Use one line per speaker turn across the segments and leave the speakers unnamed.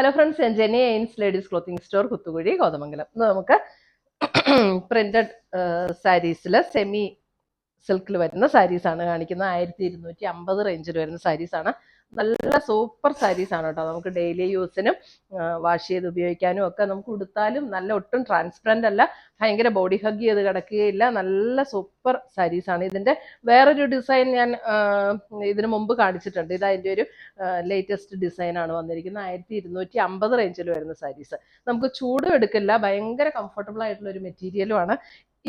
Hello friends, ഞാൻ ജെനി എയിൻസ് ladies clothing store, Kuthukuzhy, Kothamangalam. ഇന്ന് നമുക്ക് പ്രിന്റഡ് സാരീസിൽ സെമി സിൽക്കിൽ വരുന്ന സാരീസാണ് കാണിക്കുന്നത്. 1250 റേഞ്ചിൽ വരുന്ന സാരീസാണ്. നല്ല സൂപ്പർ സാരീസ് ആണ് കേട്ടോ. നമുക്ക് ഡെയിലി യൂസിനും വാഷ് ചെയ്ത് ഉപയോഗിക്കാനും ഒക്കെ നമുക്ക് ഉടുത്താലും നല്ല, ഒട്ടും ട്രാൻസ്പെറൻ്റ് അല്ല, ഭയങ്കര ബോഡി ഹഗ് ചെയ്ത് കിടക്കുകയില്ല. നല്ല സൂപ്പർ സാരീസാണ്. ഇതിൻ്റെ വേറൊരു ഡിസൈൻ ഞാൻ ഇതിനു മുമ്പ് കാണിച്ചിട്ടുണ്ട്. ഇത് അതിൻ്റെ ഒരു ലേറ്റസ്റ്റ് ഡിസൈനാണ് വന്നിരിക്കുന്നത്. 1250 റേഞ്ചിൽ വരുന്ന സാരീസ്. നമുക്ക് ചൂടും എടുക്കില്ല, ഭയങ്കര കംഫർട്ടബിൾ ആയിട്ടുള്ള ഒരു മെറ്റീരിയലുമാണ്.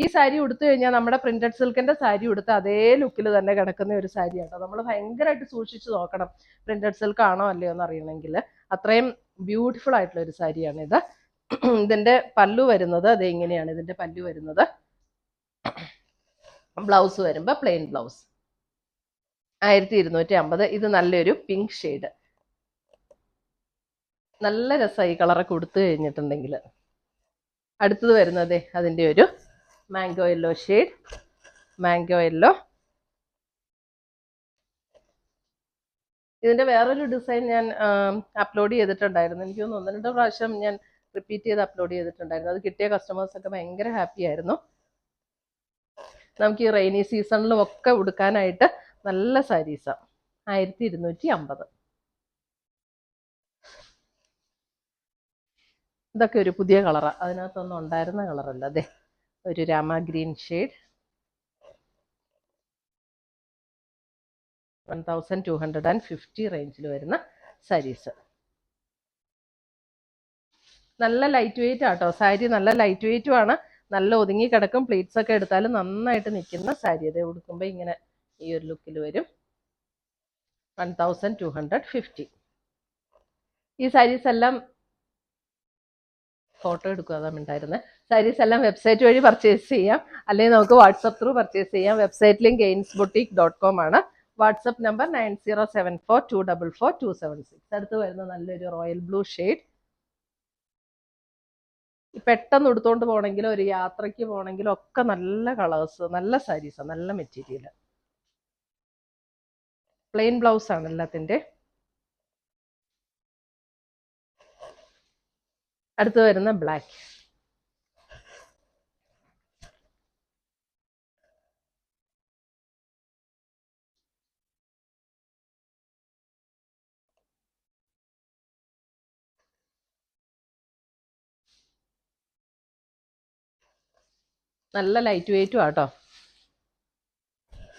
ഈ സാരി ഉടുത്തു കഴിഞ്ഞാൽ നമ്മുടെ പ്രിന്റഡ് സിൽക്കിന്റെ സാരി ഉടുത്ത അതേ ലുക്കിൽ തന്നെ കിടക്കുന്ന ഒരു സാരി കേട്ടോ. നമ്മൾ ഭയങ്കരമായിട്ട് സൂക്ഷിച്ചു നോക്കണം പ്രിന്റഡ് സിൽക്ക് ആണോ അല്ലയോ എന്ന് അറിയണമെങ്കിൽ. അത്രയും ബ്യൂട്ടിഫുൾ ആയിട്ടുള്ള ഒരു സാരിയാണ് ഇത്. ഇതിന്റെ പല്ലു വരുന്നത് അത് ഇങ്ങനെയാണ്. ഇതിന്റെ പല്ലു വരുന്നത്. ബ്ലൗസ് വരുമ്പോൾ പ്ലെയിൻ ബ്ലൗസ്. 1250. ഇത് നല്ലൊരു പിങ്ക് ഷെയ്ഡ്. നല്ല രസമായി കളറൊക്കെ ഉടുത്തു കഴിഞ്ഞിട്ടുണ്ടെങ്കിൽ. അടുത്തത് വരുന്നത് അതിൻ്റെ ഒരു mango yellow shade. Mango yellow. ഇതിന്റെ വേറൊരു ഡിസൈൻ ഞാൻ അപ്ലോഡ് ചെയ്തിട്ടുണ്ടായിരുന്നു. എനിക്ക് തോന്നുന്നു 1-2 പ്രാവശ്യം ഞാൻ റിപ്പീറ്റ് ചെയ്ത് അപ്ലോഡ് ചെയ്തിട്ടുണ്ടായിരുന്നു. അത് കിട്ടിയ കസ്റ്റമേഴ്സ് ഒക്കെ ഭയങ്കര ഹാപ്പി ആയിരുന്നു. നമുക്ക് ഈ റെയിനി സീസണിലും ഒക്കെ ഉടുക്കാനായിട്ട് നല്ല സാരീസാണ്. 1250. ഇതൊക്കെ ഒരു പുതിയ കളറാണ്. അതിനകത്തൊന്നും ഉണ്ടായിരുന്ന കളറല്ല. അതെ, ഒരു രാമ ഗ്രീൻ ഷെയ്ഡ്. 1250 റേഞ്ചിൽ വരുന്ന സാരീസ്. നല്ല ലൈറ്റ് വെയിറ്റ് ആട്ടോ സാരി. നല്ല ലൈറ്റ് വെയിറ്റും ആണ്. നല്ല ഒതുങ്ങി കിടക്കും. പ്ലീറ്റ്സ് ഒക്കെ എടുത്താലും നന്നായിട്ട് നിൽക്കുന്ന സാരി. അത് ഉടുക്കുമ്പോൾ ഇങ്ങനെ ഈ ഒരു ലുക്കിൽ വരും. 1250. ഈ സാരീസ് എല്ലാം ഫോട്ടോ എടുക്കുക, അതാണ് ഉണ്ടായിരുന്നത്. സാരീസ് എല്ലാം വെബ്സൈറ്റ് വഴി പർച്ചേസ് ചെയ്യാം, അല്ലെങ്കിൽ നമുക്ക് വാട്സപ്പ് ത്രൂ പർച്ചേസ് ചെയ്യാം. വെബ്സൈറ്റ് ലിങ്ക് ainsboutique.com ആണ്. WhatsApp number 9074244276. അടുത്ത് വരുന്ന നല്ലൊരു റോയൽ ബ്ലൂ ഷെയ്ഡ്. പെട്ടെന്ന് എടുത്തോണ്ട് പോകണമെങ്കിലും ഒരു യാത്രയ്ക്ക് പോകണമെങ്കിലും ഒക്കെ നല്ല കളേഴ്സ്, നല്ല സാരീസാണ്, നല്ല മെറ്റീരിയൽ. പ്ലെയിൻ ബ്ലൗസ് ആണ് എല്ലാത്തിൻ്റെ. അടുത്ത് വരുന്ന ബ്ലാക്ക്. നല്ല ലൈറ്റ് വെയിറ്റും ആട്ടോ.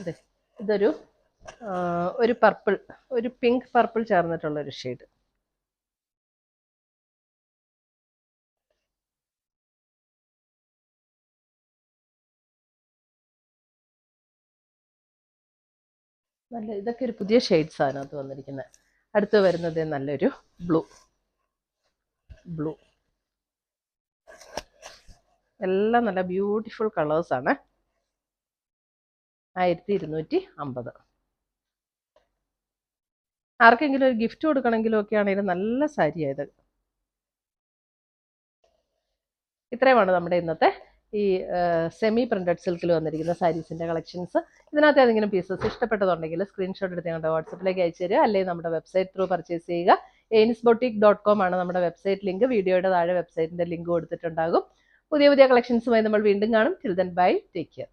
അതെ, ഇതൊരു ഒരു പർപ്പിൾ, ഒരു പിങ്ക് പർപ്പിൾ ചേർന്നിട്ടുള്ള ഒരു ഷെയ്ഡ്. നല്ല, ഇതൊക്കെ ഒരു പുതിയ ഷെയ്ഡ്സ് ആണ് അത് വന്നിരിക്കുന്നത്. അടുത്ത് വരുന്നത് നല്ലൊരു ബ്ലൂ. എല്ലാം നല്ല ബ്യൂട്ടിഫുൾ കളേഴ്സ് ആണ്. 1250. ആർക്കെങ്കിലും ഒരു ഗിഫ്റ്റ് കൊടുക്കണമെങ്കിലും ഒക്കെ ആണെങ്കിലും നല്ല സാരിയായത്. ഇത്രയുമാണ് നമ്മുടെ ഇന്നത്തെ ഈ സെമി പ്രിന്റഡ് സിൽക്കിൽ വന്നിരിക്കുന്ന സാരീസിന്റെ കളക്ഷൻസ്. ഇതിനകത്ത് ഏതെങ്കിലും പീസസ് ഇഷ്ടപ്പെട്ടതുണ്ടെങ്കിൽ സ്ക്രീൻഷോട്ട് എടുത്ത് ഞങ്ങളുടെ വാട്സപ്പിലേക്ക് അയച്ചു തരിക, അല്ലെങ്കിൽ നമ്മുടെ വെബ്സൈറ്റ് ത്രൂ പർച്ചേസ് ചെയ്യുക. ainsboutique.com ആണ് നമ്മുടെ വെബ്സൈറ്റ് ലിങ്ക്. വീഡിയോയുടെ താഴെ വെബ്സൈറ്റിന്റെ ലിങ്ക് കൊടുത്തിട്ടുണ്ടാകും. പുതിയ കളക്ഷൻസുമായി നമ്മൾ വീണ്ടും കാണും. Till then bye, take care.